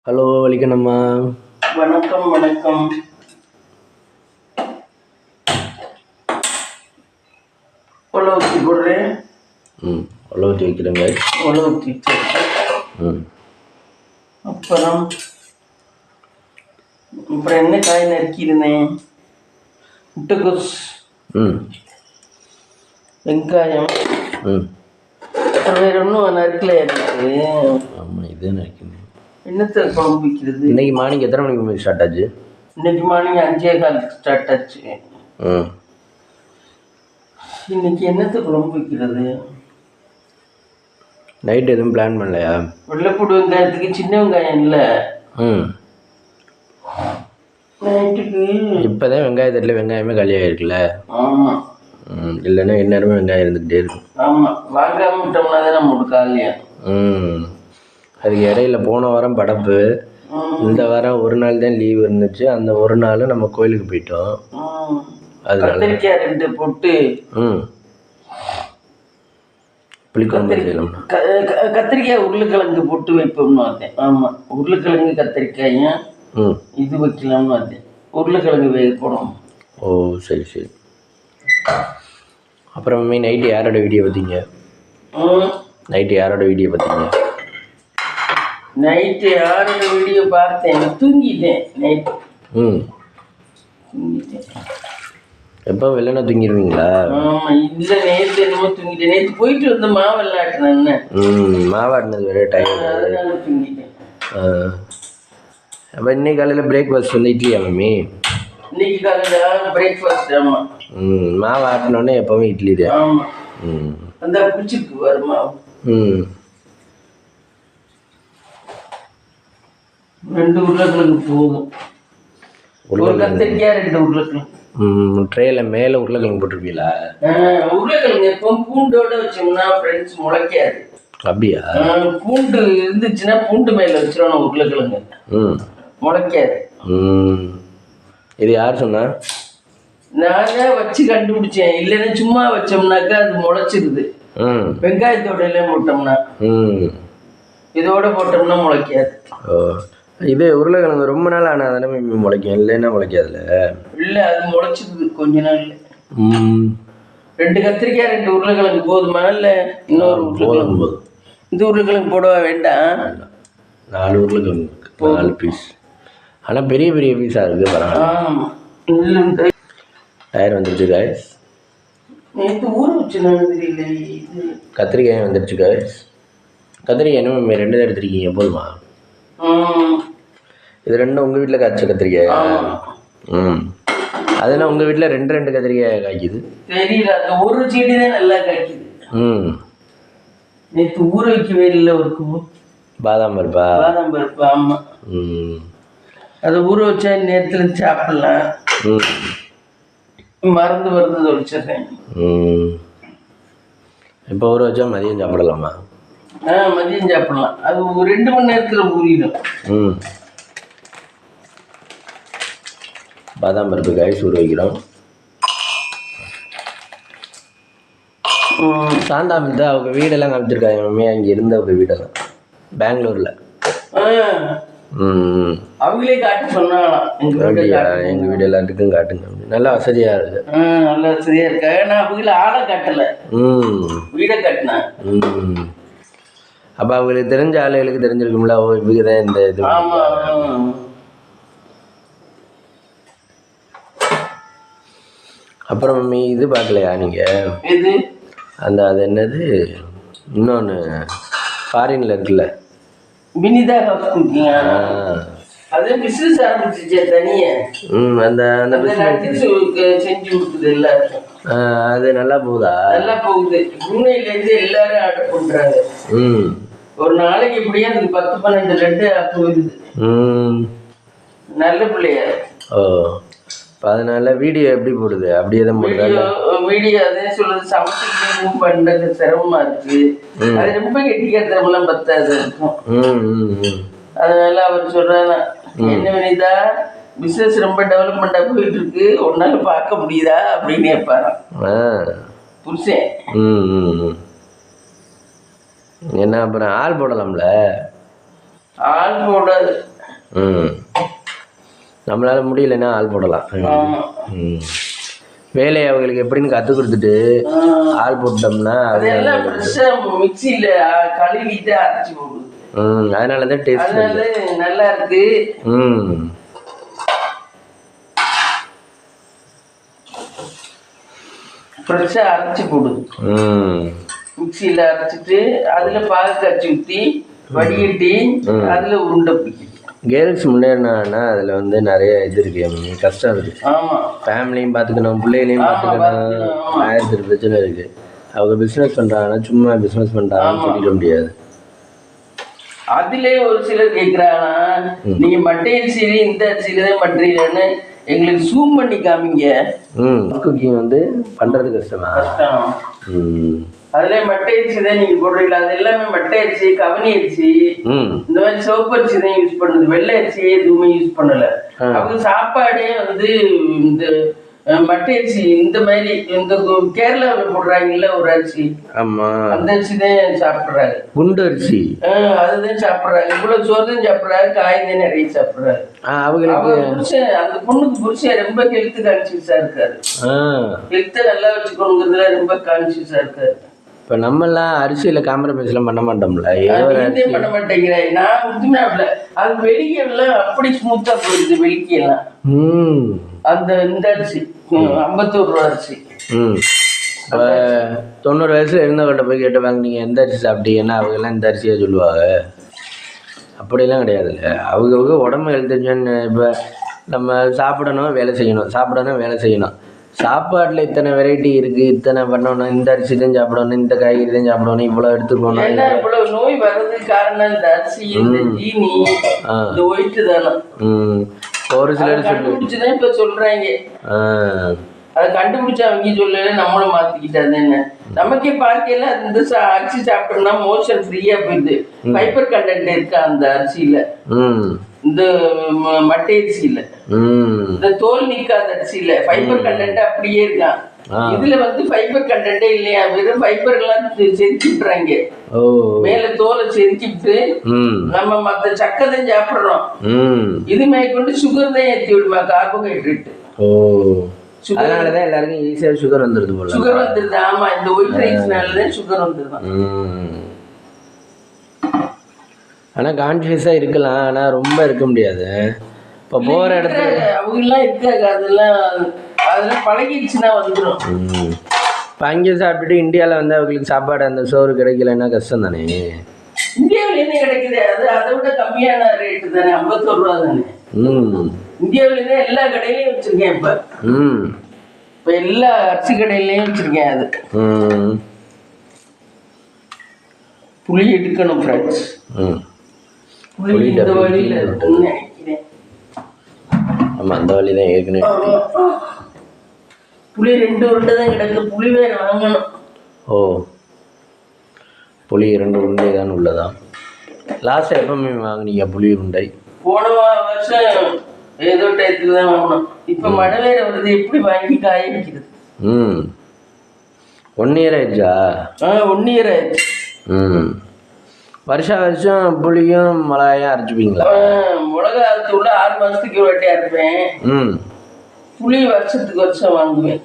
Hello வலிக்கண்ணம்மா. வணக்கம் வணக்கம். உள்ள ஊற்றி போடுறேன். உள்ள ஊற்றி வைக்கிறேங்க. உள்ள ஊற்றி அப்புறம் அப்புறம் என்ன காய் நறுக்கியிருந்தேன்? முட்டைக்கோஸ், வெங்காயம், அப்புறம் வேற ஒன்றும் நறுக்கல எனக்கு. ஆமாம், இதே நறுக்கணும். என்னத்தை குழம்பு வைக்கிறது? இன்னைக்கு மார்னிங் எத்தனை மணிக்கு ஸ்டார்ட் ஆச்சு? இன்னைக்கு மார்னிங் 5:15 ஸ்டார்ட் ஆச்சு. இன்னைக்கு என்னத்தை குழம்பு வைக்கிறது? நைட் எதுவும் பிளான் பண்ணலையா? வெள்ளைப்பூடு வெங்காயத்துக்கு சின்ன வெங்காயம் இல்லை. நைட்டுக்கு இப்போதான் வெங்காயத்தில் வெங்காயமே காலியாகிருக்குல்ல. ஆமாம். இல்லைன்னா எந்நேரமே வெங்காயம் இருந்துக்கிட்டே இருக்கும். ஆமாம், வாங்காம விட்டோம்னா தான் நம்மளுக்கு காலியா. அதுக்கு இடையில போன வாரம் படப்பு, இந்த வாரம் ஒரு நாள் தான் லீவ் இருந்துச்சு. அந்த ஒரு நாள் நம்ம கோயிலுக்கு போயிட்டோம். அதனால கத்திரிக்காய் 2 போட்டு புளிக்குழம்பு செய்யலாம். கத்திரிக்காய் உருளைக்கிழங்கு போட்டு வைப்போம்னு வந்தேன். ஆமாம், உருளைக்கிழங்கு கத்திரிக்காயும் இது வைக்கலாம்னு வந்தேன். உருளைக்கிழங்கு வேக போடும். ஓ சரி சரி. அப்புறம் நைட்டு யாரோட வீடியோ பார்த்தீங்க? நைட்டு யாரோட வீடியோ பார்த்தீங்க? நைட்டு யாரோட வீடியோ பார்த்தேன்? தூங்கிட்டேன் நைட்டு. தூங்கிட்டேன். எப்போ வெள்ளனா தூங்கிடுவீங்களா? ஆமாம், இல்லை நேற்று என்னமோ தூங்கிட்டேன். நேற்று போயிட்டு வந்து மாவு விளையாட்டுனேன். மாவாட்டினது வேறு டைம். அதனால தூங்கிட்டேன். அப்போ இன்னைக்கு காலையில் பிரேக்ஃபாஸ்ட் வந்து இட்லியா மம்மி? இன்னைக்கு காலையில் பிரேக்ஃபாஸ்ட். ஆமாம், மாவு ஆட்டினோடனே எப்போவுமே இட்லி தான். ஆமாம், அந்த பிடிச்சிருக்கு வருமா. 2 உருளைக்கிழங்கு போதும். ஒரு கத்திரிக்காய் 2 உருளைக்கிழங்கு. ட்ரேயில் மேலே உருளைக்கிழங்கு போட்டிருப்பீங்களா? உருளைக்கிழங்கு எப்போ பூண்டோட வச்சோம்னா ஃப்ரெண்ட்ஸ் முளைக்காது. அப்படியா? பூண்டு இருந்துச்சுன்னா பூண்டு மேலே வச்சிடணும் உருளைக்கிழங்கு, முளைக்காது. இது யார் சொன்னா? நானே வச்சு கண்டுபிடிச்சேன். இல்லைன்னா சும்மா வச்சோம்னாக்கா அது முளைச்சிருது. வெங்காயத்தோட எல்லாம் போட்டோம்னா, இதோட போட்டோம்னா முளைக்காது. இது உருளைக்கிழங்கு ரொம்ப நாள் ஆனால் தானே முளைக்கும், இல்லைன்னா முளைக்காதுல்ல? இல்லை, அது முளைச்சிருது கொஞ்ச நாள். 2 கத்திரிக்காய் 2 உருளைக்கிழங்கு போதுமா? இல்லை இன்னொரு உருளைக்கிழங்கு போதும். இந்த உருளைக்கிழங்கு போடவா வேண்டாம்? 4 உருளைக்கிழங்கு 4 பீஸ். ஆனால் பெரிய பெரிய பீஸாக இருக்குது. பரவாயில்ல. டயர் வந்துருச்சு காய்ஸ். நேற்று ஊற வச்சு தெரியல. கத்திரிக்காயும் வந்துருச்சு காய்ஸ். கத்திரிக்காய் இன்னும் 2 தான் எடுத்துருக்கீங்க, போதுமா? இது 2 உங்கள் வீட்டில் காய்ச்ச கத்திரிக்காய். அதெல்லாம் உங்கள் வீட்டில் 2 கத்திரிக்காய் காய்க்குது. தெரியல, அந்த ஒரு செடி தான் நல்லா காய்க்குது. நேற்று ஊற வைக்கவே இல்லை. இருக்கும் பாதாம் பருப்பா? பாதாம் பருப்பு. ஆமாம், அதை ஊற வச்சா நேரத்தில் சாப்பிடலாம். மறந்து தொழிச்சிடுறேன். இப்போ ஊற வச்சா மதியம் சாப்பிடலாமா? மதியம் சாப்பிடலாம். அது 2 மணி நேரத்தில் ஊறிடும். பாதாம் பருப்பு காய்ச்சி ஊற வைக்கிறோம். சாந்தாமில் தான் அவங்க வீடெல்லாம் காமிச்சிருக்காங்க மம்மி. அங்கே இருந்த அவங்க வீடெல்லாம் பெங்களூரில். அவங்களே காட்ட சொன்னாங்களாம். எங்கள் வீடு எல்லாத்துக்கும் காட்டுங்க. நல்லா வசதியாக இருக்குது. நல்ல வசதியாக இருக்கா? நான் அவங்கள ஆளை காட்டலை, வீடை காட்டினேன். அப்போ அவங்களுக்கு தெரிஞ்ச ஆளுகளுக்கு தெரிஞ்சிருக்கும்ல, இவங்க தான் இந்த இது. ஆமாம். அப்புறம் மம்மி இது பார்க்கலையா நீங்கள்? இது அது என்னது இன்னொன்று ஃபாரின்ல இருக்குல்ல, வினிதா ஹவுஸ் குக்கிங். அது பிசினஸ் ஆரம்பிச்சிச்சே தனியே. அந்த பிசினஸ் செஞ்சு கொடுக்குது எல்லாருக்கும். அது நல்லா போகுதா? நல்லா போகுது. புனேலேருந்து எல்லாரும் ஆர்டர் பண்ணுறாங்க. ஒரு நாளைக்கு எப்படியா அதுக்கு 10-12 லட்டு போகுது. நல்ல பிள்ளையா. அதனால வீடியோ எப்படி போடுது? அப்படியே தான் போடுறாங்க வீடியோ. அதே சொல்லுது, சமைச்சு பண்ணுறது சிரமமா இருக்கு. அது ரொம்ப கெட்டிக்காரத்தமெல்லாம் பத்தாது இருக்கும். அதனால அவர் சொல்றாங்க, என்ன வினிதா பிசினஸ் ரொம்ப டெவலப்மெண்டா போயிட்டு இருக்கு, உன்னால பார்க்க முடியுதா அப்படின்னு கேட்பாராம் புருஷன். என்ன அப்புறம் ஆள் போடலாம்ல? ஆள் போடாது. நம்மளால முடியலன்னா ஆள் போடலாம். வேலையை அவங்களுக்கு எப்படின்னு கற்றுக் கொடுத்துட்டு ஆள் போட்டோம்னா அதெல்லாம் மிக்சியில் கழுவிட்டு அரைச்சி போடுது. அதனால தான் டேஸ்ட் நல்லா இருக்கு. ஃப்ரெஷ்ஷாக அரைச்சி போடுது. மிக்சியில் அரைச்சிட்டு அதில் பால் காய்ச்சி ஊற்றி வடிகட்டி அதில் உருண்டை பிடிக்கும். கேர்ள்ஸ் முன்னேறினாங்கன்னா அதில் வந்து நிறைய இது இருக்கு, கஷ்டம் இருக்கு. ஃபேமிலியும் பார்த்துக்கணும், பிள்ளைகளையும் பார்த்துக்கணும், 1000 பிரச்சனை இருக்கு. அவங்க பிஸ்னஸ் பண்ணுறாங்கன்னா சும்மா பிஸ்னஸ் பண்ணுறாங்கன்னு சொல்லிட முடியாது. அதுலேயே ஒரு சிலர் கேட்குறாங்கன்னா நீங்கள் மட்டை அரிசியிலே இந்த அரிசியில தான் பண்ணுறீங்கன்னு எங்களுக்கு ஜூம் பண்ணி காமிங்க. குக்கிங் வந்து பண்ணுறது கஷ்டமா? அதுல மட்டை அரிசி தான் நீங்க போடுறீங்களா? அது எல்லாமே மட்டை அரிசி, கவனி அரிசி, இந்த மாதிரி சிவப்பு அரிசி தான் யூஸ் பண்ணுது. வெள்ளை அரிசி எதுவுமே யூஸ் பண்ணல. அவங்க சாப்பாடே வந்து இந்த மட்டை அரிசி இந்த மாதிரி இந்த கேரளாவில் போடுறாங்கல்ல ஒரு அரிசி, ஆமா அந்த அரிசி தான் சாப்பிடுறாங்க. குண்டு அரிசி அதுதான் சாப்பிடுறாங்க. இவ்வளவு சோறு தான் சாப்பிடுறாங்க, காய் தான் நிறைய சாப்பிடுறாங்க. அவங்களுக்கு புருஷன், அந்த பொண்ணுக்கு புருஷன் ரொம்ப ஹெல்த் கான்சியஸா இருக்காரு. ஹெல்த்தை நல்லா வச்சுக்கணுங்கிறதுல ரொம்ப கான்சியஸா இருக்காரு. இப்போ நம்மெல்லாம் அரிசியில் காம்ப்ரமைஸ்லாம் பண்ண மாட்டோம்ல. பண்ண மாட்டேங்கிறேன் நான் உத்துனாப்ல. அது வெளிக்கெல்லாம் அப்படி ஸ்மூத்தா போயிடுது. வெளிக்கெல்லாம் அந்த இந்த அரிசி 51 ரூபா அரிசி. 90 வயசுல இருந்தவங்கள்ட்ட போய் கேட்டுவாங்க நீங்கள் எந்த அரிசி சாப்பிட்டீங்கன்னா அவங்கெல்லாம் இந்த அரிசியாக சொல்லுவாங்க. அப்படிலாம் கிடையாதுல்ல. அவங்க உடம்பு எழுத்துச்சுன்னு இப்போ நம்ம சாப்பிடணும் வேலை செய்யணும், சாப்பிடணும் வேலை செய்யணும். சாப்பாட்டில் இத்தனை வெரைட்டி இருக்குது, இத்தனை பண்ணணும், இந்த அரிசி தான் சாப்பிடணும், இந்த காய்கறி தான் சாப்பிடணும், இவ்வளோ எடுத்துக்கணும். இவ்வளவு நோய் வர்றதுக்கு காரணம் இந்த அரிசி, இந்த ஜீனி, இந்த ஒயிட்டு தானே. ஒரு சிலர் கண்டுபிடிச்சுதான் இப்போ சொல்கிறாங்க. அதை கண்டுபிடிச்சா அவங்க சொல்லல, நம்மளும் மாற்றிக்கிட்டாது. என்ன நமக்கே பார்க்கல இந்த அரிசி சாப்பிட்டோம்னா மோஷன் ஃப்ரீயாக போயிடுது. ஃபைபர் கண்டென்ட் இருக்கா அந்த அரிசியில், இந்த மட்டை அரிசியில, இந்த தோல் நீக்காத அரிசியில ஃபைபர் கண்டென்ட் அப்படியே இருக்கான். இதுல வந்து ஃபைபர் கண்டென்ட்டே இல்லையா, வெறும் ஃபைபர் எல்லாம் செதுக்கிட்டுறாங்க. மேல தோலை செதுக்கிட்டு நம்ம மத்த சக்கரை சாப்பிடுறோம். இது மேற்கொண்டு சுகர் தான் ஏற்றி விடுமா, கார்போஹைட்ரேட். அதனாலதான் எல்லாருக்கும் ஈஸியா சுகர் வந்துருது போல. சுகர் வந்துருது. ஆமா, இந்த ஒயிட் ரைஸ்னாலதான் சுகர் வந்துருதான். ஆனால் கான்ஷியஸாக இருக்கலாம், ஆனால் ரொம்ப இருக்க முடியாது. இப்போ போகிற இடத்துல அவங்களாம் இருக்காங்க, அதெல்லாம் பழகிடுச்சுன்னா வந்துடும். இப்போ அங்கே சாப்பிட்டுட்டு இந்தியாவில் வந்து அவங்களுக்கு சாப்பாடு அந்த சோறு கிடைக்கலன்னா கஷ்டம் தானே. இந்தியாவிலேருந்து கிடைக்குது, அது அதை விட கம்மியான ரேட்டு தானே, 51 ரூபா தானே. இந்தியாவிலேருந்து எல்லா கடையிலையும் வச்சுருக்கேன். இப்போ எல்லா அரிசி கடையிலையும் வச்சுருக்கேன். அது புளி எடுக்கணும் ஃப்ரெண்ட்ஸ். புளி இந்த வழியில் இருக்குன்னு நினைக்கிறேன். ஆமாம், அந்த வழி தான் ஏற்கனவே. புளி 2 உருண்டை தான் கிடக்குது, புளி வேறு வாங்கணும். ஓ, புளி 2 உருண்டை தான் உள்ளதா? லாஸ்ட்டாக எப்பவுமே வாங்கினீங்க புளி உருண்டை? போன வருஷம் ஏதோ டயத்துக்கு தான் வாங்கணும். இப்போ மழை வேற வருது, எப்படி வாங்கி காய வைக்கிறது? 1 இயர் ஆயிடுச்சா? 1 இயர் ஆயிடுச்சு. வருஷம் புளியும் மிளகாயும் அரைச்சிப்பீங்களா? மிளகா அரைச்சி உள்ள 6 மாதத்துக்கு ஒரு வாட்டி அரைப்பேன். புளி வருஷத்துக்கு வருஷம் வாங்குவேன்.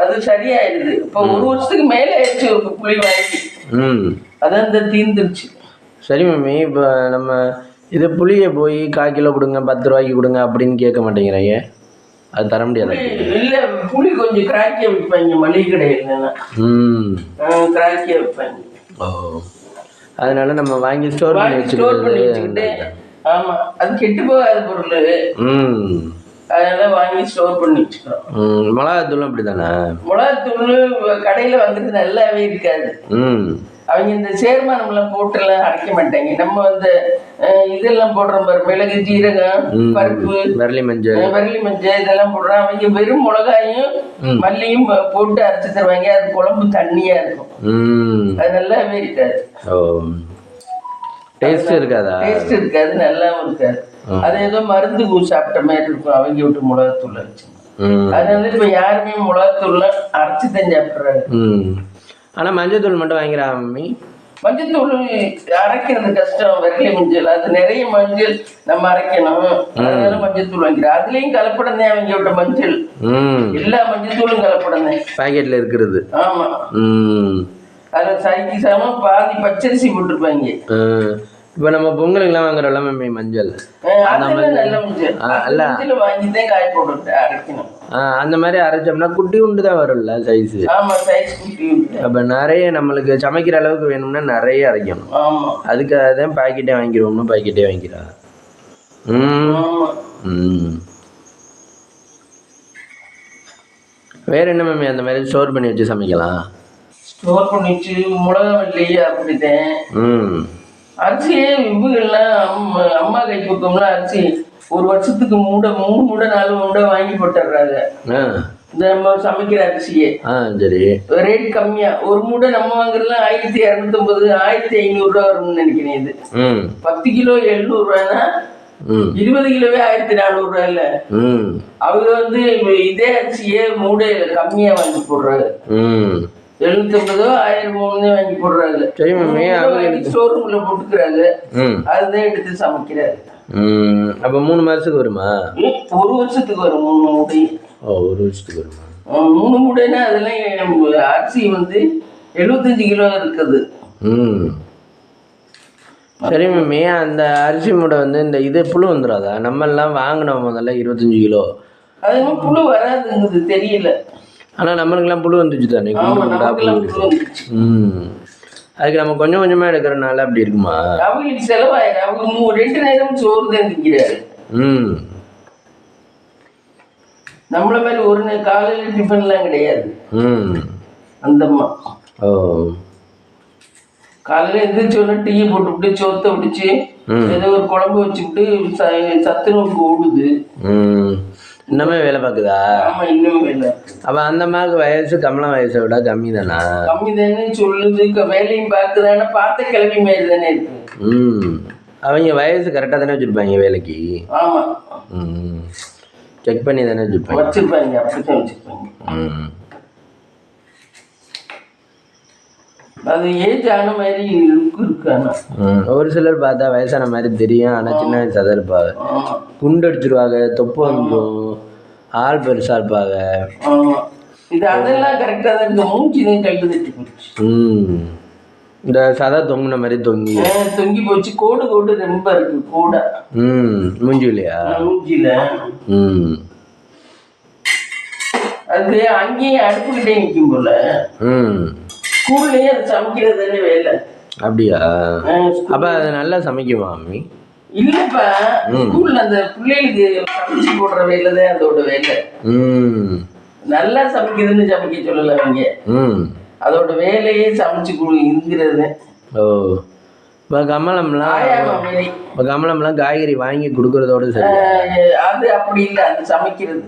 அது சரியாயிடுது. இப்போ 1 வருஷத்துக்கு மேலே ஆயிடுச்சு ஒரு புளி வாங்கி. அதான் இந்த தீர்ந்துருச்சு. சரி மம்மி, இப்போ நம்ம இது புளியை போய் 1/4 கிலோ கொடுங்க, 10 ரூபாய்க்கு கொடுங்க அப்படின்னு கேட்க மாட்டேங்கிறாங்க. அது தர முடியாது. இல்லை, புளி கொஞ்சம் கிராக்கியாக விற்பாங்க மளிகை கடையில். கிராக்கியாக விற்பாங்க. ஓ, அதனால நம்ம வாங்கி ஸ்டோர் பண்ணி வச்சுக்கிட்டு. ஆமாம், அது கெட்டு போகாத பொருள். அதனால வாங்கி ஸ்டோர் பண்ணி வச்சுக்கிறோம். மிளகாத்தூளும் அப்படி தானே? மிளகாத்தூள் கடையில் வாங்குறது நல்லாவே இருக்காது. அவங்க இந்த சேர்மானம்லாம் போட்டுலாம் அரைக்க மாட்டாங்க. நம்ம அந்த இதெல்லாம் போடுறோம் பாரு, மிளகு, ஜீரகம், பருப்பு, வரலி மஞ்சள் இதெல்லாம் போடுறோம். அவங்க வெறும் மிளகாயும் மல்லியும் போட்டு அரைச்சி தருவாங்க. அது குழம்பு தண்ணியா இருக்கும். அது நல்லாவே இருக்காது. டேஸ்ட் இருக்காதா? டேஸ்ட் இருக்காது, நல்லாவும் இருக்காது. அது ஏதோ மருந்து சாப்பிட்ட மாதிரி இருக்கும் அவங்க விட்டு மிளகாத்தூள் அரைச்சு. அதனால இப்ப யாருமே மிளகாத்தூள்லாம் அரைச்சி தான் சாப்பிட்றாங்க. ஆனால் மஞ்சள் தூள் மட்டும் வாங்கிறா மம்மி? மஞ்சத்தூள் அரைக்கிறது கஷ்டம், விரலி மஞ்சள். அது நிறைய மஞ்சள் நம்ம அரைக்கணும், அதனால மஞ்சத்தூள் வாங்கிறேன். அதுலயும் கலப்படம் தான் அவங்க விட்ட மஞ்சள். எல்லா மஞ்சத்தூளும் கலப்படம் தான் பாக்கெட்ல இருக்கிறது. ஆமா. அதுல சைக்கு சாமம் பாதி பச்சரிசி போட்டிருப்பாங்க. இப்போ நம்ம பொங்கலுக்குலாம் வாங்குறோம்ல மம்மி மஞ்சள், நல்ல மஞ்சள் வாங்கிதான் காய போட்டு அரைக்கணும். அந்த மாதிரி அரைச்சோம்னா குட்டி உண்டு தான் வரும்ல சைஸ். ஆமா, சைஸ் குட்டி உண்டு. அப்போ நிறைய நம்மளுக்கு சமைக்கிற அளவுக்கு வேணும்னா நிறைய அரைக்கணும். ஆமா, அதுக்காக தான் பாக்கெட்டே வாங்கிடுவோம்னு பாக்கெட்டே வாங்கிக்கிறா. வேற என்ன மம்மி அந்த மாதிரி ஸ்டோர் பண்ணி வச்சு சமைக்கலாம்? ஸ்டோர் பண்ணி வச்சு மிளகா இல்லையே அப்படித்தான். அரிசியே இவங்கெல்லாம் அம்மா கை பக்கம்லாம் அரிசி ஒரு வருஷத்துக்கு 3 மூடை 4 மூடை வாங்கி போட்டுறாங்க. இந்த நம்ம சமைக்கிற அரிசியே சரி ரேட் கம்மியா. ஒரு மூடை நம்ம வாங்குறதுலாம் 1250 1500 ரூபா வரும்னு நினைக்கிறேன். இது 10 கிலோ 700 ரூபாய்னா 20 கிலோவே 1400 ரூபாய் இல்ல. அவங்க வந்து இதே அரிசியே மூடையில கம்மியா வாங்கி போடுறாங்க. 750 1000 வாங்கி போடுறாங்க. சரி மம்மி, ஸ்டோரூம்ல போட்டுக்கிறாங்க. அதுதான் எடுத்து சமைக்கிறாரு. அப்ப 3 மாசத்துக்கு வருமா? 1 வருஷத்துக்கு வரும் 3 மூடை. 1 வருஷத்துக்கு வருமா? 3 மூடைன்னா அதெல்லாம் அரிசி வந்து 75 கிலோ இருக்குது. சரி மம்மி, அந்த அரிசி மூடை வந்து இந்த இது புழு வந்துடாதா? நம்ம எல்லாம் வாங்கினோம் முதல்ல 25 கிலோ. அது புழு வராதுங்கிறது தெரியல. ஆனா நம்மளுக்கெல்லாம் புழு வந்துச்சு தானே. அதுக்கு நம்ம கொஞ்சம் கொஞ்சமா எடுக்கிறனால அப்படி இருக்குமா? அவங்களுக்கு செலவாயிரம். அவங்க 2 நேரம் சோறு தான் திங்கிறாரு. நம்மள மாதிரி ஒரு காலையில டிஃபன்லாம் கிடையாது. அந்தம்மா காலையில எந்திரிச்சோன்னா டீ போட்டுவிட்டு சோத்தை பிடிச்சி ஏதோ ஒரு குழம்பு வச்சுக்கிட்டு சத்து நோக்கு ஓடுது. இன்னமே வேலை பார்க்குதா? ஆமா, இன்னும் வேலை. அப்ப அந்த மாதிரி வயசு கமலம் வயசை விட கம்மி தானா? கம்மி தானே சொல்லுது. வேலையும் பார்க்குதானே, பார்த்த கிளம்பி மாதிரி தானே இருக்கு. அவங்க வயசு கரெக்டாக தானே வச்சுருப்பாங்க வேலைக்கு? ஆமா, செக் பண்ணி தானே வச்சுருப்பாங்க. அப்படித்தான் வச்சுருப்பாங்க. அது ஏஜ் ஆன மாதிரி இருக்கானா? ஒரு சிலர் பார்த்தா வயசான மாதிரி தெரியும், ஆனால் சின்ன வயசு தான் இருப்பாங்க. குண்டு அடிச்சிருவாங்க, தொப்பு வந்துடும், ஆள் பெருசா இருப்பாங்க. இது அதெல்லாம் கரெக்டாக தான் இருக்கு. மூஞ்சி தான் கழுத்து தட்டி போச்சு. இந்த சதா தொங்குன மாதிரி தொங்கி போச்சு. கோடு கோடு ரொம்ப இருக்கு கூட. மூஞ்சிலையா? மூஞ்சில. அது அங்கேயும் அடுப்புக்கிட்டே நிற்கும் போல. ஸ்கூல்லேயே அது சமைக்கிறது தானே வேலை. அப்படியா? அப்ப அது நல்லா சமைக்குமா மம்மி? இல்லப்பா, ஸ்கூல்ல அந்த பிள்ளைகளுக்கு சமைச்சு போடுற வேலை தான் அதோட வேலை. நல்லா சமைக்குதுன்னு சமைக்க சொல்லல அவங்க. அதோட வேலையே சமைச்சு இருக்கிறது. இப்போ கமலம்லாம் காய்கறி வாங்கி கொடுக்கறதோட சரி. அது அப்படி இல்லை, அது சமைக்கிறது.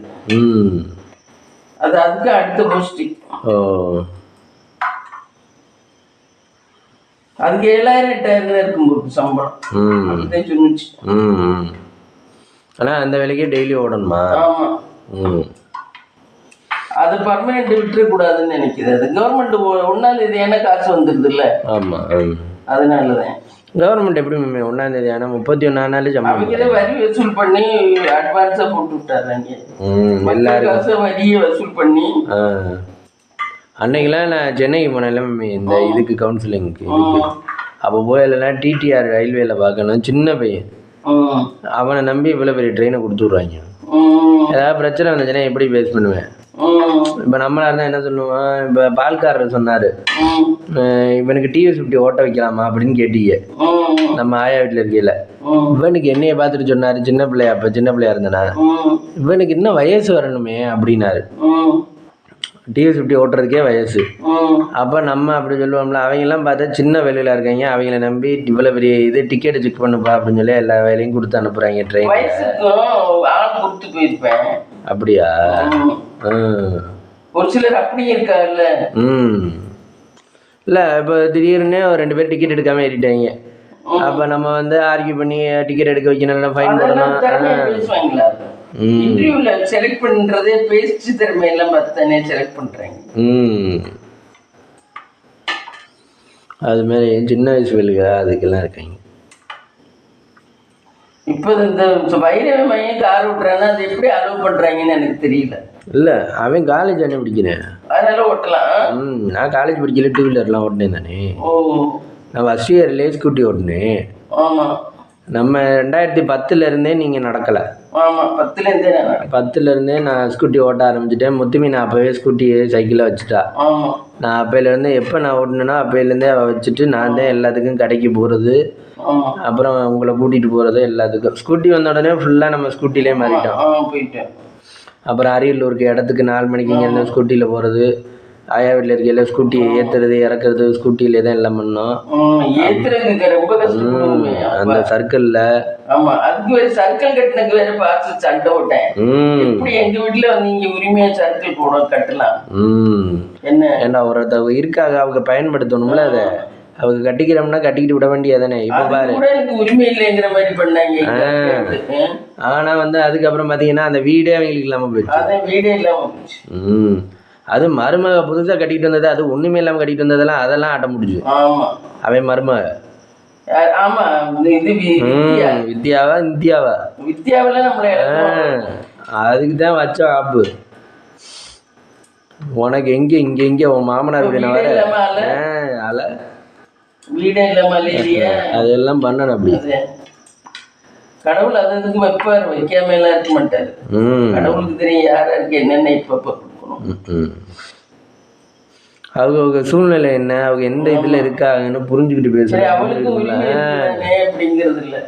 அது அதுக்கு அடுத்த போஸ்டிங். அதுக்கு 7000 8000 இருக்கும் சம்பளம். சொன்னிச்சு. ஆனா அந்த வேலைக்கே டெய்லி ஓடணுமா? ஆமா. அது பர்மனெண்ட் விட்டுற கூடாதுன்னு நினைக்கிறது. கவர்மெண்ட் 1ஆம் தேதி என்ன காசு வந்துருது இல்ல? ஆமா, அதனாலதான். கவர்மெண்ட் எப்படி 1ஆம் தேதி ஆனா 31 நாள் சம்பளம். அவங்களே வரி வசூல் பண்ணி அட்வான்ஸா போட்டு விட்டாங்க. எல்லாரும் காசு வரியை வசூல் பண்ணி. அன்னைக்கெல்லாம் நான் சென்னைக்கு போனேன்ல இந்த இதுக்கு கவுன்சிலிங்க்கு. அப்போ போயிடலாம் டிடிஆர் ரயில்வேல பார்க்கணும். சின்ன பையன், அவனை நம்பி இவ்வளோ பெரிய ட்ரெயினை கொடுத்து விட்றாங்க. ஏதாவது பிரச்சனை வந்துச்சுன்னா எப்படி ஃபேஸ் பண்ணுவேன்? இப்போ நம்மளா இருந்தால் என்ன சொல்லுவான்? இப்போ பால்காரர் சொன்னார், இவனுக்கு டிவிஎஸ் 50 ஓட்ட வைக்கலாமா அப்படின்னு கேட்டீங்க. நம்ம ஆயா வீட்டில் இருக்கையில இவனுக்கு என்னைய பார்த்துட்டு சொன்னார், சின்ன பிள்ளையா, அப்போ சின்ன பிள்ளையா இருந்தேனா, இவனுக்கு இன்னும் வயசு வரணுமே அப்படின்னாரு. டிவிஎஸ் 50 ஓட்டுறதுக்கே வயசு. அப்போ நம்ம அப்படி சொல்லுவோம்ல. அவங்கெல்லாம் பார்த்தா சின்ன வேலையில் இருக்காங்க, அவங்கள நம்பி இவ்வளோ பெரிய இது டிக்கெட்டு செக் பண்ணுப்பா அப்படின்னு சொல்லி எல்லா வேலையும் கொடுத்து அனுப்புகிறாங்க. ட்ரெயின் கொடுத்து போயிருப்பேன். அப்படியா? ஒரு சிலர் அப்படி இருக்காருல்ல. இல்லை, இப்போ திடீர்னு 2 பேர் டிக்கெட் எடுக்காமல் ஏறிட்டாங்க. அப்போ நம்ம வந்து ஆர்கியூ பண்ணி டிக்கெட் எடுக்க வைக்கணும், ஃபைன் போடணும். இன்டர்வியூல செலக்ட் பண்றதே பேச்சு திறமை எல்லாம் பார்த்து தானே செலக்ட் பண்றாங்க. அதுமாரி சின்ன வயசு வேலுங்க அதுக்கெல்லாம் இருக்காங்க. இப்போ இந்த வைரவ மையம் கார் விட்டுறான்னா அது எப்படி அலோவ் பண்ணுறாங்கன்னு எனக்கு தெரியல. இல்லை அவன் காலேஜ் அண்ணன் படிக்கிறேன், அதனால ஓட்டலாம். நான் காலேஜ் படிக்கல, 2 வீலர்லாம் ஓட்டினேன் தானே. ஓ, நான் ஃபஸ்ட் இயர்லேயே ஸ்கூட்டி ஓட்டினேன். ஆமாம், நம்ம 2010 நீங்கள் நடக்கலை. ஆமாம், 10 நான் ஸ்கூட்டி ஓட்ட ஆரம்பிச்சிட்டேன். முத்துமி நான் அப்போவே ஸ்கூட்டி சைக்கிளை வச்சுட்டா. ஆமாம், நான் அப்போலேருந்து எப்போ நான் ஓட்டினேன்னா அப்போலேருந்தே அவள் வச்சுட்டு நான் தான் எல்லாத்துக்கும் கடைக்கு போகிறது, ஆமாம், அப்புறம் உங்களை கூட்டிகிட்டு போகிறது எல்லாத்துக்கும். ஸ்கூட்டி வந்த உடனே ஃபுல்லாக நம்ம ஸ்கூட்டிலே மாறிட்டோம். போயிட்டேன். அப்புறம் அரியலூருக்கு இடத்துக்கு 4 மணிக்கு இங்கேருந்து ஸ்கூட்டியில் போகிறது, ஆயா வீட்டில் இருக்கையில் ஸ்கூட்டி ஏற்றுறது இறக்குறது ஸ்கூட்டியிலே தான் எல்லாம் பண்ணோம். ஏற்றுறதுக்கு ரொம்ப கஷ்டப்படுவோமே அந்த சர்க்கிளில். ஆமாம், அதுக்கு வேறு சர்க்கிள் கட்டினதுக்கு வேறு பார்த்து சண்டை விட்டேன். எப்படி எங்கள் வீட்டில் வந்து இங்கே உரிமையாக சர்க்கிள் போட கட்டலாம் என்ன ஏண்டா ஒருத்தவங்க இருக்காங்க, அவங்க பயன்படுத்தணும்ல. அதை அவங்க கட்டிக்கிறோம்னா கட்டிக்கிட்டு விட வேண்டியதானே. இப்போ பாரு எனக்கு உரிமை இல்லைங்கிற மாதிரி பண்ணாங்க. ஆனால் வந்து அதுக்கப்புறம் பார்த்தீங்கன்னா அந்த வீடே அவங்களுக்கு இல்லாமல் போயிடுச்சு. அதான் வீடே இல்லாமல் போயிடுச்சு. அது மருமக புதுசாக கட்டிட்டு வந்தது, அது ஒன்றுமே இல்லாமல் கட்டிட்டு வந்ததெல்லாம் அதெல்லாம் ஆட்ட முடிஞ்சு. ஆமாம், அவன் மருமக. ஆமாம், இது வித்யாவா வித்யாவில் நம்மளை அதுக்கு தான் வச்ச ஆப்பு. உனக்கு இங்கே உன் மாமனார் வீடு வர வீடே இல்லாமல் அதெல்லாம் பண்ணணும். அப்படி கடவுள் அதுக்கு வைப்பார், வைக்காம எல்லாம் இருக்க மாட்டார். கடவுளுக்கு தெரியும் யாரா இருக்கு என்னென்ன இப்ப கொடுக்கணும். அவங்க சூழ்நிலை என்ன, அவங்க எந்த இதுல இருக்காங்கன்னு புரிஞ்சுக்கிட்டு பேசுறேன். அவளுக்கு அப்படிங்கிறது இல்ல,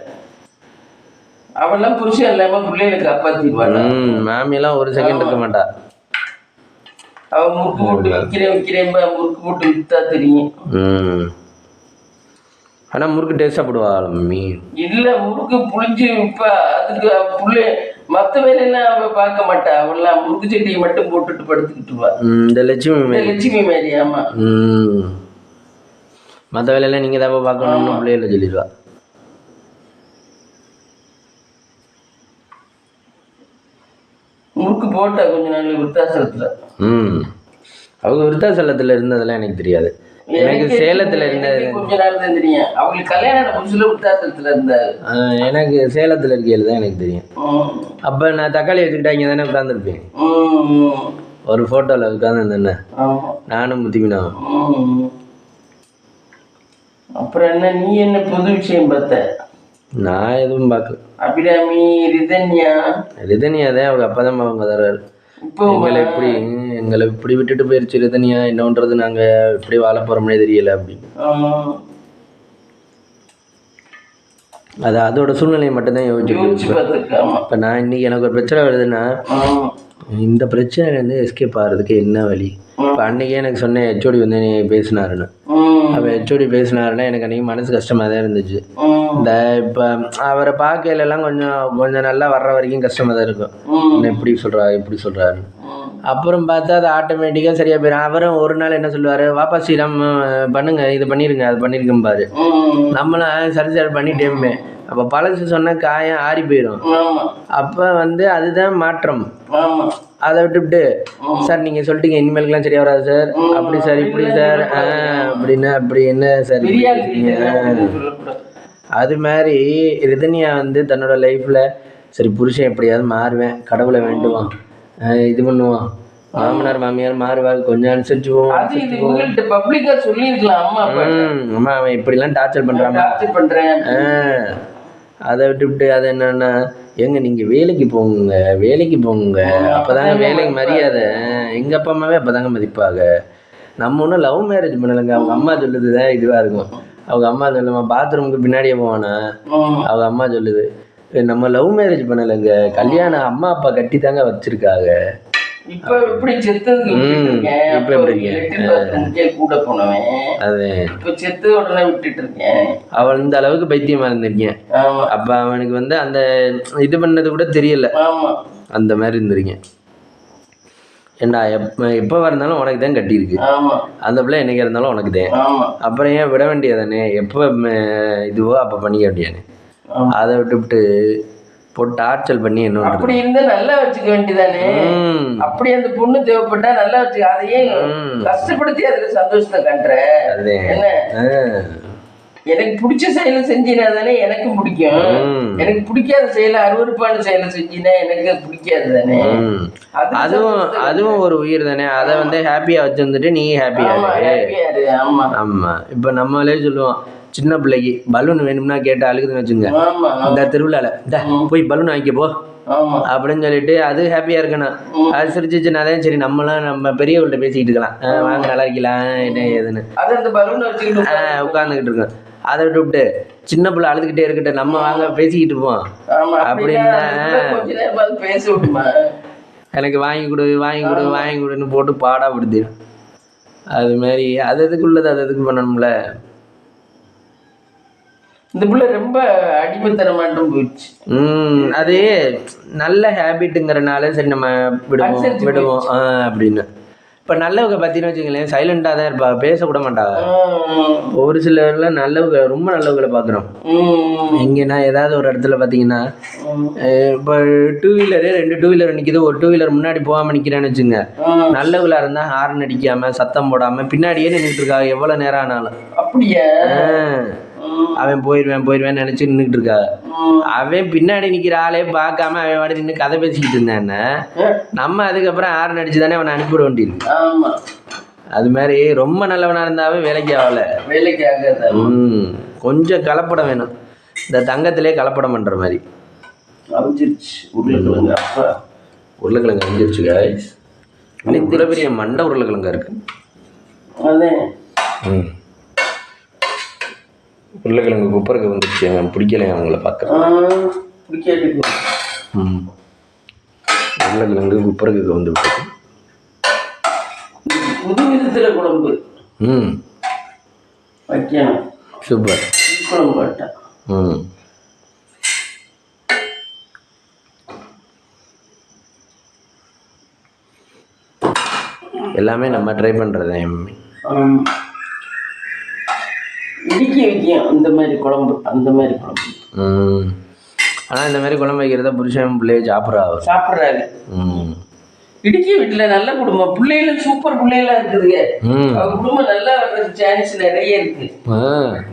அவெல்லாம் புருஷன் இல்லாம பிள்ளைகளை காப்பாத்திடுவாங்க. மாமியெல்லாம் ஒரு செகண்ட் இருக்க மாட்டா. அவன் முறுக்கு போட்டு விற்கிறேன் முறுக்கு போட்டு வித்தா தெரியும். ஆனா முறுக்கு டேஸ்டா போடுவாள் மம்மி. இல்ல முறுக்கு புளிஞ்சு இப்ப அதுக்கு புள்ள மற்ற வேலையெல்லாம் அவ பார்க்க மாட்டா. அவெல்லாம் முறுக்கு செடியை மட்டும் போட்டுட்டு படுத்துக்கிட்டுவா. இந்த லட்சுமி மாதிரி. ஆமா, மற்ற வேலையெல்லாம் நீங்க தான் பார்க்கணும்னு பிள்ளைகள சொல்லிடுவா. முறுக்கு போட்டா கொஞ்ச நாள் விருத்தாசலத்துல. அவங்க விருத்தாசலத்துல இருந்ததெல்லாம் எனக்கு தெரியாது. எனக்கு சேலத்துல இருந்தது கொஞ்ச நாள் தான் தெரியும். அவங்களுக்கு கல்யாணம் புதுசுல விருத்தாசலத்துல இருந்தாரு. எனக்கு சேலத்துல இருக்கையில தான் எனக்கு தெரியும். அப்ப நான் தக்காளி வச்சுக்கிட்டா இங்க தானே உட்காந்துருப்பேன். ஒரு போட்டோல உட்காந்துருந்தேன் நானும் முத்திமினாவும். அப்புறம் என்ன நீ என்ன புது விஷயம் பார்த்த? நான் எதுவும் பார்க்கல. அபிராமி ரிதன்யா தான் அவங்க அப்பா தான் அவங்க தர்றாரு. எங்களை இப்படி விட்டுட்டு போயிருச்சு ரிதன்யா, என்னன்றது நாங்க இப்படி வாழ போறோம்னே தெரியல அப்படின்னு. அது அதோட சூழ்நிலையை மட்டும்தான் யோசிச்சு. இப்ப நான் இன்னைக்கு எனக்கு ஒரு பிரச்சனை வருதுன்னா இந்த பிரச்சனை எஸ்கேப் ஆகிறதுக்கு என்ன வழி? இப்போ அன்றைக்கே எனக்கு சொன்னேன் ஹெச்ஓடி வந்து பேசினாருன்னு. அப்போ ஹெச்ஓடி பேசினாருன்னா எனக்கு அன்றைக்கி மனசு கஷ்டமாக தான் இருந்துச்சு. இந்த இப்போ அவரை பார்க்கையிலலாம் கொஞ்சம் நல்லா வர்ற வரைக்கும் கஷ்டமாக தான் இருக்கும். என்ன இப்படி சொல்கிறாருன்னு. அப்புறம் பார்த்தா அது ஆட்டோமேட்டிக்காக சரியாக போயிடும். அவரும் ஒரு நாள் என்ன சொல்லுவார், வாப்பா ஸ்ரீராம் பண்ணுங்க, இது பண்ணிடுங்க, அது பண்ணியிருக்கேன் பாரு. நம்மளும் சரி பண்ணிட்டேமே. அப்போ பழசு சொன்ன காயம் ஆறி போயிடும். அப்போ வந்து அதுதான் மாற்றம். அதை விட்டுவிட்டு சார் நீங்கள் சொல்லிட்டீங்க இனிமேலுக்குலாம் சரியாக வராது சார், அப்படி சார் இப்படி சார் அப்படின்னா அப்படி என்ன சார். அது மாதிரி ரிதன்யா வந்து தன்னோட லைஃப்பில் சரி புருஷன் எப்படியாவது மாறுவேன், கடவுளை வேண்டுவான், இது பண்ணுவான், மாமனார் மாமியார் மாறுவாங்க, கொஞ்சம் அனுசரிச்சுவோம். அம்மா அவன் இப்படிலாம் டார்ச்சர் பண்ணுறான். அதை விட்டுவிட்டு அது என்னன்னா எங்க நீங்கள் வேலைக்கு போங்க அப்போதாங்க வேலைக்கு மரியாதை. எங்கள் அப்பா அம்மாவே அப்போதாங்க மதிப்பாங்க. நம்ம ஒன்றும் லவ் மேரேஜ் பண்ணலைங்க. அவங்க அம்மா சொல்லுது தான் இதுவாக இருக்கும். அவங்க அம்மா சொல்லுமா பாத்ரூமுக்கு பின்னாடியே போவானா, அவங்க அம்மா சொல்லுது நம்ம லவ் மேரேஜ் பண்ணலைங்க, கல்யாணம் அம்மா அப்பா கட்டி தாங்க வச்சிருக்காங்க. இப்ப எப்படி செத்ததுக்கு கூட போனவன் அது இப்ப செத்து உடனே விட்டுட்டு இருக்கேன். அவன் இந்த அளவுக்கு பைத்தியமா இருந்திருக்கேன். அப்ப அவனுக்கு வந்து அந்த இது பண்ணது கூட தெரியல. அந்த மாதிரி இருந்திருக்கேன். ஏண்டா எப்போ இருந்தாலும் உனக்கு தான் கட்டியிருக்கு, அந்த பிள்ளை என்னைக்கு இருந்தாலும் உனக்கு தான். அப்புறம் ஏன் விட வேண்டியதானே, எப்போ இதுவோ அப்போ பண்ணிக்க வேண்டியானே. அதை விட்டுவிட்டு போட்டு டார்ச்சல் பண்ணி என்ன அப்படி இருந்தா நல்லா வச்சுக்க வேண்டியதானே. அப்படி அந்த பொண்ணு தேவைப்பட்டா நல்லா வச்சுக்க. அதையே கஷ்டப்படுத்தி அதுல சந்தோஷத்தை கண்ற என்ன? எனக்கு பிடிச்ச செயலை செஞ்சினா தானே எனக்கும் பிடிக்கும். எனக்கு பிடிக்காத செயலை, அருவருப்பான செயலை செஞ்சினா எனக்கு பிடிக்காது தானே. அதுவும் ஒரு உயிர் தானே. அதை வந்து ஹாப்பியா வச்சிருந்துட்டு நீ ஹாப்பியா இரு. ஆமா. இப்ப நம்மளே சொல்லுவோம், சின்ன பிள்ளைக்கு பலூன் வேணும்னா கேட்டு அழுகுதுன்னு வச்சுங்க, இந்த திருவிழால போய் பலூன் வாங்கிக்க போ அப்படின்னு சொல்லிட்டு அது ஹாப்பியா இருக்கணும். அது சிரிச்சிச்சுனாலே சரி நம்மளாம் நம்ம பெரியவங்கள்ட்ட பேசிக்கிட்டு இருக்கலாம், வாங்க நல்லா இருக்கலாம் என்ன ஏதுன்னு உட்காந்துக்கிட்டு இருக்கோம். அதை விட்டு சின்ன பிள்ளை அழுதுகிட்டே இருக்கட்டும், நம்ம வாங்க பேசிக்கிட்டு இருப்போம் அப்படின்னா எனக்கு வாங்கி கொடுன்னு போட்டு பாடாப்படுது. அது மாதிரி அது எதுக்குள்ளது அது எதுக்கு பண்ணணும்ல. இந்த பிள்ளை ரொம்ப அடிமைத்தனமாட்டம் போயிடுச்சு. அது நல்ல ஹேபிட்டுங்கிறனால சரி நம்ம விடுவோம் அப்படின்னு. இப்போ நல்லவங்க பார்த்தீங்கன்னு வச்சுங்களேன், சைலண்டாக தான் இருப்பாங்க, பேசக்கூட மாட்டாங்க. ஒரு சிலர்லாம் நல்லவங்க, ரொம்ப நல்லவங்களை பார்க்குறோம். எங்கன்னா ஏதாவது ஒரு இடத்துல பார்த்தீங்கன்னா, இப்போ 2 வீலரு 2 2 வீலர் நிற்கிது, ஒரு 2 வீலர் முன்னாடி போகாமல் நிற்கிறேன்னு வச்சுங்க, நல்லவங்களாக இருந்தால் ஹார்ன் அடிக்காமல் சத்தம் போடாமல் பின்னாடியே நின்றுட்டு இருக்காங்க எவ்வளோ நேரம் ஆனாலும். அப்படியே அவன் போயிடுவேன்னு நினச்சி நின்றுட்டு இருக்கா. அவன் பின்னாடி நிற்கிற ஆளே பார்க்காம அவன் வாடி நின்று கதை பேசிக்கிட்டு இருந்தானே, நம்ம அதுக்கப்புறம் ஹார்ன் அடிச்சு தானே அவனை அனுப்பிவிட வேண்டியிருக்கு. அது மாதிரி ரொம்ப நல்லவனா இருந்தாவே வேலைக்கு ஆகலை, வேலைக்கு ஆகாது. கொஞ்சம் கலப்படம் வேணும். இந்த தங்கத்திலே கலப்படம் பண்ற மாதிரி. உருளைக்கிழங்கு அஞ்சிருச்சு காய்ஸ். இவ்வளோ பெரிய மண்டை உருளைக்கிழங்கா இருக்கு. உருளைக்கிழங்கு குப்பருக்கு வந்துருச்சு, பிடிக்கலையா அவங்கள பார்க்குறேன். உருளைக்கிழங்கு குப்பருக்கு வந்து விட்டுருக்கு. புது விதத்தில் குழம்பு வைக்கணும். சூப்பர் குழம்பு போட்டேன். எல்லாமே நம்ம ட்ரை பண்ணுறது. இடிக்கி வைக்கும் இந்த மாதிரி குழம்பு, அந்த மாதிரி குழம்பு. ஆனால் இந்த மாதிரி குழம்பு வைக்கிறத புருஷன் பிள்ளைய சாப்பிட்றாரு. இடுக்கி வீட்டில் நல்ல குடும்பம், பிள்ளைகளும் சூப்பர் பிள்ளைகளா இருக்குதுங்க. அவங்க குடும்பம் நல்லா வர்றதுக்கு சான்ஸ் நிறைய இருக்கு.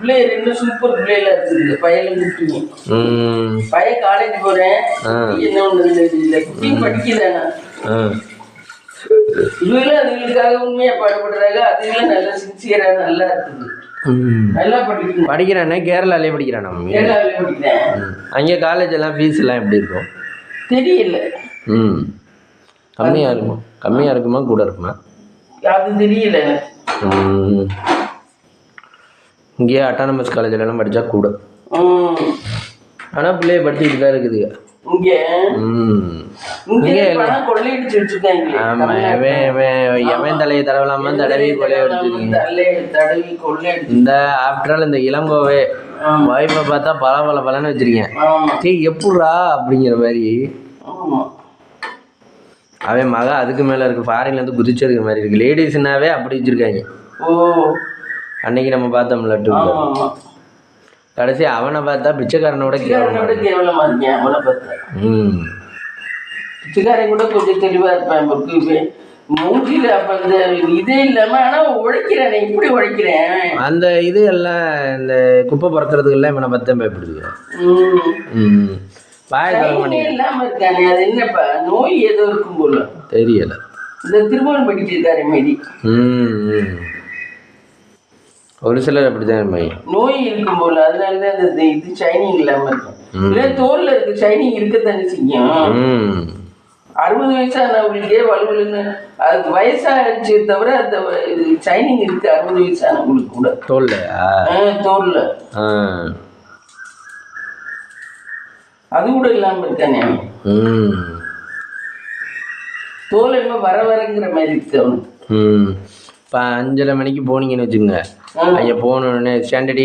பிள்ளைகள் இன்னும் சூப்பர் பிள்ளைகளா இருக்குது. பையனும் குட்டியும், பையன் காலேஜ் போறேன், என்ன ஒண்ணு இல்லை, குட்டியும் படிக்கலானா இவங்களும் அதுகளுக்காக உண்மையா பாடுபடுறாங்க. அதுகளும் நல்லா சின்சியரா நல்லா இருக்குது. நல்லா படிக்கிறானே. கேரளாலே படிக்கிறான். கேரளாலே படிக்கிறேன். அங்கே காலேஜ் எல்லாம் ஃபீஸ் எல்லாம் எப்படி இருக்கும் தெரியல. கம்மியாக இருக்குமா கூட இருக்குமா அது தெரியல. இங்கேயே அட்டானமஸ் காலேஜ்லாம் படித்தா கூட, ஆனால் பிள்ளைய படிச்சுக்கிட்டு தான் இருக்குது. எவன் தலையை தடவலாமா தடவி கொள்ளையடிச்சிருக்கீங்க. இந்த ஆஃப்டர் ஆல் இந்த இளங்கோவே வாய்ப்பை பார்த்தா பலன்னு வச்சிருக்கேன். சரி எப்படா அப்படிங்கிற மாதிரி. அவன் மக அதுக்கு மேலே இருக்கு, ஃபாரின்ல இருந்து குதிச்சதுக்கு மாதிரி இருக்கு. லேடிஸ்னாவே அப்படி வச்சிருக்காங்க. அன்னைக்கு நம்ம பார்த்தோம்ல கடைசி அவனை பார்த்தா பிச்சைக்காரனோட கேவலமா இருக்கேன். அவனை பார்த்தா பிச்சைக்காரன் கூட கொஞ்சம் தெளிவா இருப்பேன். மூஞ்சில அப்ப இந்த இதே இல்லாம ஆனா உழைக்கிறேன். இப்படி உழைக்கிறேன். அந்த இது எல்லாம் இந்த குப்பை பறக்கிறதுக்கு எல்லாம் இவனை பத்தம் பயப்படுது. இல்லாம இருக்கானே, அது என்னப்பா நோய் ஏதோ இருக்கும் போல தெரியல. இந்த திருமணம் படிக்கிட்டு இருக்காரு மீதி. ஒரு சிலர் அப்படிதான் நோய் இருக்கும் போல, அதனாலதான் அந்த இது ஷைனிங் இல்லாம இருக்கும். இல்ல தோல்ல இருக்கு ஷைனிங் இருக்கத்தானே செய்யும். 60 வயசானவங்களுக்கே வலுவலுன்னு அதுக்கு வயசாச்சு தவிர அந்த ஷைனிங் இருக்கு 60 வயசானவங்களுக்கு கூட தோல்ல அது கூட இல்லாம இருக்கானே. தோல் என்ன வரங்கிற மாதிரி இருக்கு அவனுக்கு. இப்போ 5:30 மணிக்கு போனீங்கன்னு வச்சுக்கோங்க, ஐயா போகணுன்னு ஸ்டாண்டர்டு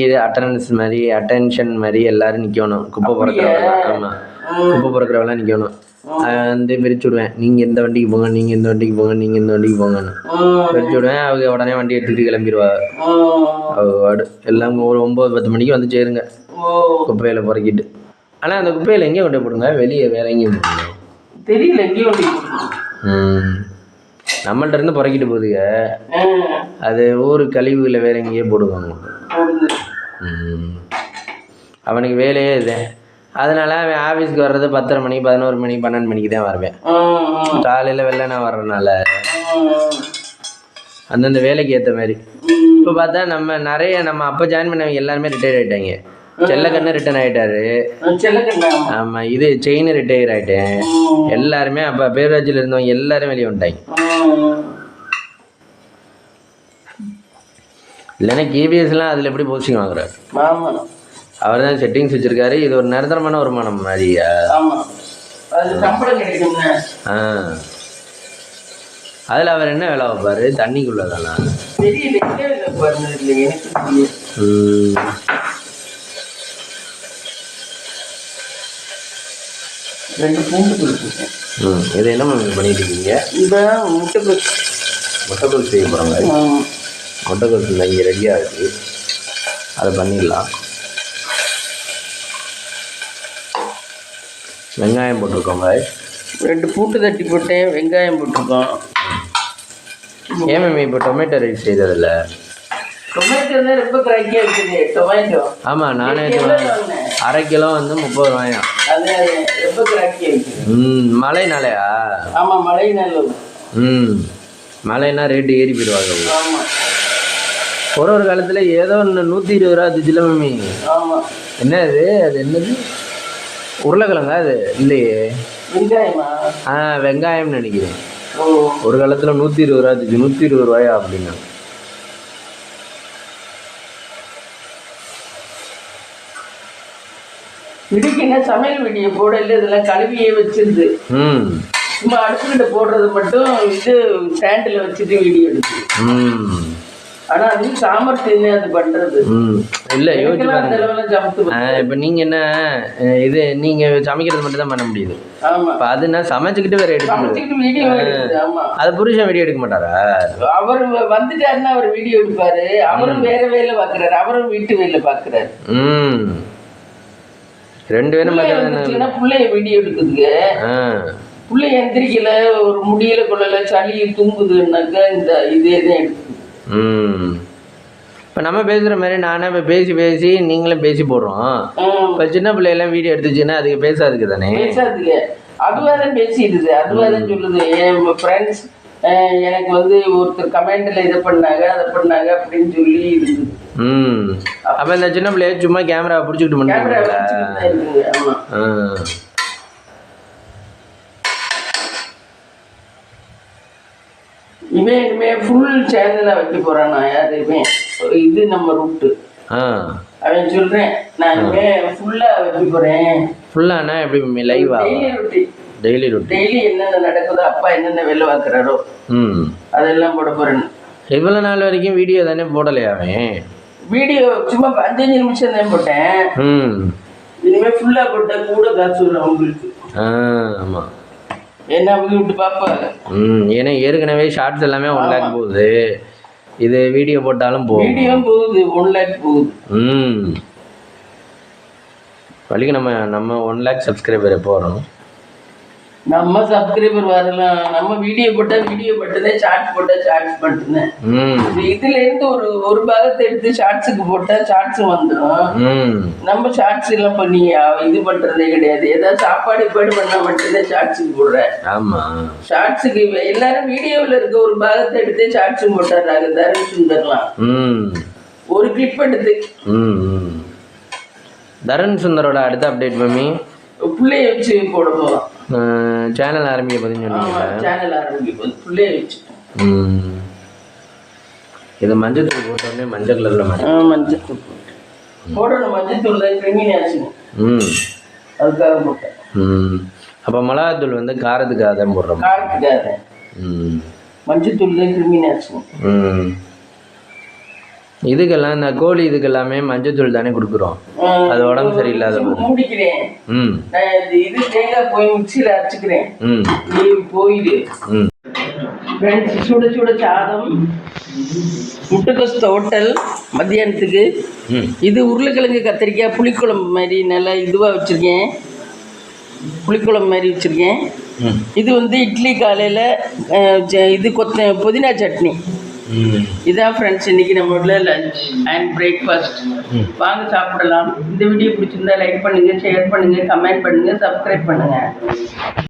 அட்டென்ஷன் மாதிரி எல்லாரும் நிற்கணும். குப்பை பிறக்கிறவெல்லாம். ஆமாம், குப்பை பிறக்கிறவெல்லாம் நிற்கணும். வந்து பிரிச்சு விடுவேன், நீங்கள் இந்த வண்டிக்கு போங்க, நீங்கள் இந்த வண்டிக்கு போங்க, நீங்கள் இந்த வண்டிக்கு போங்கன்னு பிரிச்சு விடுவேன். அவங்க உடனே வண்டி எடுத்துக்கிட்டு கிளம்பிடுவாங்க. அவங்க எல்லாம் ஒரு 9-10 மணிக்கு வந்து சேருங்க குப்பையில் பிறக்கிட்டு. ஆனால் அந்த குப்பையில் எங்கே கொண்டு போடுங்க, வெளியே வேற எங்கேயும் போடுங்க, தெரியல எங்கேயும் கொண்டு போடுங்க. நம்மள்ட்ட இருந்து புறக்கிட்டு போகுதுங்க, அது ஊர் கழிவுகளை வேற எங்கேயே போடுவாங்க. அவனுக்கு வேலையே இது. அதனால அவன் ஆஃபீஸ்க்கு வர்றது 10:30 மணி 11 மணி 12 மணிக்கு தான் வருவேன். காலையில் வெளில நான் வர்றதுனால அந்தந்த வேலைக்கு ஏற்ற மாதிரி. இப்போ பார்த்தா நம்ம அப்போ ஜாயின் பண்ணவங்க எல்லாருமே ரிட்டையர் ஆகிட்டாங்க. செல்லக்கண்ணு ரிட்டர்ன் ஆகிட்டாரு. ஆமாம், இது செயின் ரிட்டையர் ஆகிட்டேன். எல்லாருமே அப்போ பேரூராட்சியில் இருந்தவங்க எல்லாரும் வெளியே வந்துட்டாங்க. இல்லைன்னா கேபிஎஸ்லாம் அதில் எப்படி போஸ்டிங் வாங்குறாரு? அவர் தான் செட்டிங்ஸ் வச்சிருக்காரு. இது ஒரு நிரந்தரமான வருமானம் மாதிரியா? அதில் அவர் என்ன வேலை வைப்பாரு? தண்ணிக்குள்ளதானா? இதை என்ன பண்ணிட்டு இருக்கீங்க? முட்டைக்கோஸ் செய்ய போகிறாங்க. முட்டைக்கோஸ் இங்கே ரெடியாக இருக்குது, அதை பண்ணிடலாம். வெங்காயம் போட்டிருக்கோங்க, 2 பூண்டு தட்டி போட்டேன், வெங்காயம் போட்டிருக்கோம். ஏன் மேம் இப்போ டொமேட்டோ ரைஸ் செய்ததில்ல? டொமேட்டோ தான் ரொம்ப கிராக்கியாக இருக்குது. டொமேட்டோ ஆமாம், நானே 1/2 கிலோ வந்து 30 ரூபாயாம். அது ரொம்ப கிராக்கியாக இருக்குது. மழைனாலையா? ஆமாம், மழைனால. மழைனா ரேட்டு ஏறி போயிடுவாங்க. ஆமாம், ஒரு காலத்தில் ஏதோ ஒன்று 120 ரூபா இருந்துச்சுல மம்மி. ஆமாம். என்ன அது என்னது? உருளைக்கிழங்கா? அது இல்லையே, வெங்காயமா? வெங்காயம்னு நினைக்கிறேன். ஒரு காலத்தில் 120 ரூபா இருந்துச்சு. 120 ரூபாயா அப்படின்னா? இடிக்கின சமையல் வீடியோ போடல, இதெல்லாம் கழுவியே வச்சிருந்து சும்மா அடுப்புக்கிட்ட போடுறது மட்டும் இது ஸ்டாண்டில் வச்சுட்டு வீடியோ எடுத்து. ஆனா அது சாமர்த்தியம் அது பண்றது இல்ல. யோசிச்சு பாருங்க, இப்ப நீங்க என்ன இது நீங்க சமைக்கிறது மட்டும் தான் பண்ண முடியுது. இப்ப அதுனா சமைச்சுக்கிட்டு வேற எடுத்து அது புருஷன் வீடியோ எடுக்க மாட்டாரா? அவர் வந்துட்டாருன்னா அவர் வீடியோ எடுப்பாரு. அவரும் வேற வேலை பாக்குறாரு, அவரும் வீட்டு வேலை பாக்குறாரு. 2 பேரும் பாக்குறாங்க. பிள்ளைய வீடியோ எடுக்குதுங்க. பிள்ளை எந்திரிக்கல, ஒரு முடியல கொள்ளல, சளி தூங்குதுன்னாக்கா இந்த இதே தான் எடுக்குது. இப்போ நம்ம பேசுகிற மாதிரி நானே இப்போ பேசி நீங்களும் பேசி போடுறோம். இப்போ சின்ன பிள்ளையெல்லாம் வீடியோ எடுத்துச்சுன்னா அதுக்கு பேசாதுக்கு தானே? பேசாதுங்க, அதுவாக தான் பேசிடுது, அதுவாக தான் சொல்லுது. என் ஃப்ரெண்ட்ஸ் எனக்கு வந்து ஒருத்தர் கமெண்ட்டில் இதை பண்ணாங்க அதை பண்ணாங்க அப்படின்னு சொல்லி இருக்குது. அப்போ இந்த சின்ன பிள்ளைய சும்மா கேமரா பிடிச்சிக்கிட்டு பண்ணுறாங்க. ஆமாம். இனிமே ஃபுல் சேனலாக வைக்க போகிறான். நான் யாருமே இது நம்ம ரூட்டு அவன் சொல்கிறேன். நான் இனிமே ஃபுல்லாக வைக்க போகிறேன். ஃபுல்லானா எப்படி? லைவா? டெய்லி என்னென்ன நடக்குதோ, அப்பா என்னென்ன வேலை பார்க்குறாரோ அதெல்லாம் போட போகிறேன்னு. இவ்வளோ நாள் வரைக்கும் வீடியோ தானே போடலையா அவன்? வீடியோ சும்மா 5 நிமிஷம் தான் போட்டேன். இனிமேல் ஃபுல்லாக போட்டால் கூட காசு வரும் அவங்களுக்கு. ஆமாம், என்ன அவங்க விட்டு பார்ப்பாங்க. ஏன்னா ஏற்கனவே ஷார்ட்ஸ் எல்லாமே 1 lakh போகுது. இது வீடியோ போட்டாலும் போகுது, வீடியோ போகுது 1 lakh போகுது. வழிக்கு நம்ம 1 lakh சப்ஸ்கிரைபர் எப்போ வரணும்? நம்ம சப்ஸ்கிரைபர் வரலாம். நம்ம வீடியோ போட்டால் வீடியோ மட்டும்தான், ஷார்ட்ஸ் போட்டால் ஷார்ட்ஸ் மட்டும்தான். இதுல இருந்து ஒரு பாகத்தை எடுத்து ஷார்ட்ஸுக்கு போட்டால் ஷார்ட்ஸும் வந்துடும். நம்ம ஷார்ட்ஸ் எல்லாம் பண்ணி இது பண்றதே கிடையாது. ஏதாவது சாப்பாடு பண்ணா மட்டும்தான் ஷார்ட்ஸுக்கு போடுறேன். ஆமா, ஷார்ட்ஸுக்கு எல்லாரும் வீடியோவில் இருக்க ஒரு பாகத்தை எடுத்து ஷார்ட்ஸும் போட்டாடுறாங்க. தருண் சுந்தர்லாம் ஒரு கிளிப் எடுத்து. தருண் சுந்தரோட அடுத்த அப்டேட் மம்மி பிள்ளைய வச்சு போட போகிறோம். சேனல் ஆரம்பிக்க போதுன்னு சொன்னீங்க. சேனல் ஆரம்பிக்க போது பிள்ளைய வச்சு. இது மஞ்சள் தூள் போட்டோடனே மஞ்சள் கலர்ல மஞ்சள் தூள் போடணும். மஞ்சள் தூள் தான் கிருமிநாசினி, அதுக்காக போட்டேன். அப்போ மிளகாத்தூள் வந்து காரத்துக்காக தான் போடுறோம். காரத்துக்காக மஞ்சள் தூள் தான் கிருமிநாசினி. இதுக்கெல்லாம் இந்த கோழி இதுக்கெல்லாமே மஞ்சள் தூள் தானே கொடுக்குறோம். அது உடம்பு சரியில்லாத மூடிக்கிறேன். இது தேங்காய் போய் மிக்சியில் அரைச்சிக்கிறேன். போயிடு ஃப்ரெண்ட்ஸ் சுட சுட சாதம், முட்டைக்கோஸ் ஹோட்டல் மத்தியானத்துக்கு. இது உருளைக்கிழங்கு கத்திரிக்காய் புளிக்குழம்பு மாதிரி நல்லா இதுவாக வச்சுருக்கேன், புளிக்குழம்பு மாதிரி வச்சுருக்கேன். இது வந்து இட்லி காலையில் இது புதினா சட்னி. இதான் ஃப்ரெண்ட்ஸ் இன்றைக்கி நம்மளோட லஞ்ச் அண்ட் பிரேக்ஃபாஸ்ட். வாங்க சாப்பிடலாம். இந்த வீடியோ பிடிச்சிருந்தா லைக் பண்ணுங்கள், ஷேர் பண்ணுங்கள், கமெண்ட் பண்ணுங்கள், சப்ஸ்கிரைப் பண்ணுங்கள்.